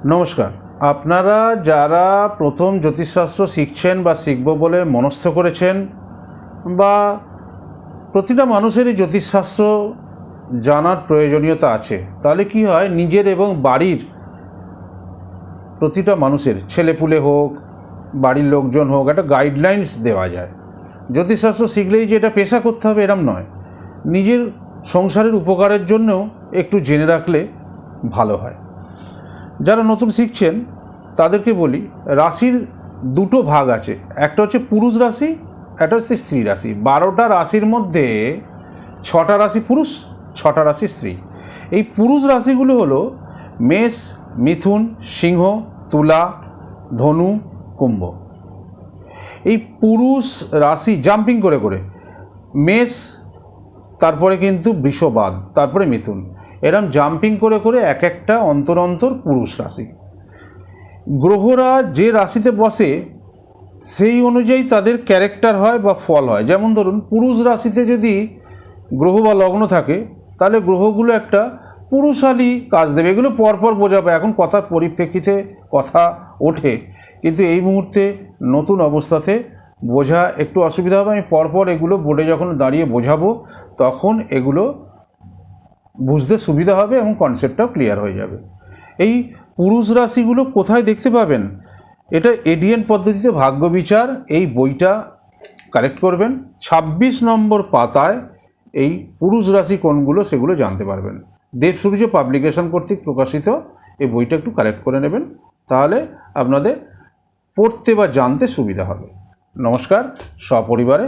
নমস্কার। আপনারা যারা প্রথম জ্যোতিষশাস্ত্র শিখছেন বা শিখব বলে মনস্থ করেছেন, বা প্রতিটা মানুষেরই জ্যোতিষশাস্ত্র জানার প্রয়োজনীয়তা আছে, তাহলে কি হয়, নিজের এবং বাড়ির প্রতিটা মানুষের, ছেলেপুলে হোক, বাড়ির লোকজন হোক, একটা গাইডলাইন্স দেওয়া যায়। জ্যোতিষশাস্ত্র শিখলেই যে এটা পেশা করতে হবে এরম নয়, নিজের সংসারের উপকারের জন্যও একটু জেনে রাখলে ভালো হয়। যারা নতুন শিখছেন তাদেরকে বলি, রাশির দুটো ভাগ আছে, একটা হচ্ছে পুরুষ রাশি, একটা হচ্ছে স্ত্রী রাশি। 12টা রাশির মধ্যে 6টা রাশি পুরুষ, 6টা রাশি স্ত্রী। এই পুরুষ রাশিগুলো হলো মেষ, মিথুন, সিংহ, তুলা, ধনু, কুম্ভ। এই পুরুষ রাশি জাম্পিং করে করে মেষ, তারপরে কিন্তু বৃষবাদ, তারপরে মিথুন, এরম জাম্পিং করে করে এক একটা অন্তর অন্তর পুরুষ রাশি। গ্রহরা যে রাশিতে বসে সেই অনুযায়ী তাদের ক্যারেক্টার হয় বা ফল হয়। যেমন ধরুন, পুরুষ রাশিতে যদি গ্রহ বা লগ্ন থাকে, তাহলে গ্রহগুলো একটা পুরুষালী কাজ দেবে। এগুলো পরপর বোঝাবে, এখন কথার পরিপ্রেক্ষিতে কথা ওঠে, কিন্তু এই মুহূর্তে নতুন অবস্থাতে বোঝা একটু অসুবিধা হবে। আমি পরপর এগুলো বোর্ডে যখন দাঁড়িয়ে বোঝাবো, তখন এগুলো বুঝতে সুবিধা হবে এবং কনসেপ্টটাও ক্লিয়ার হয়ে যাবে। এই পুরুষ রাশিগুলো কোথায় দেখতে পাবেন? এটা এডিএন পদ্ধতিতে ভাগ্য বিচার, এই বইটা কালেক্ট করবেন। 26 নম্বর পাতায় এই পুরুষ রাশি কোনগুলো সেগুলো জানতে পারবেন। দেবসূর্য পাবলিকেশন কর্তৃক প্রকাশিত এই বইটা একটু কালেক্ট করে নেবেন, তাহলে আপনাদের পড়তে বা জানতে সুবিধা হবে। নমস্কার, সপরিবারে।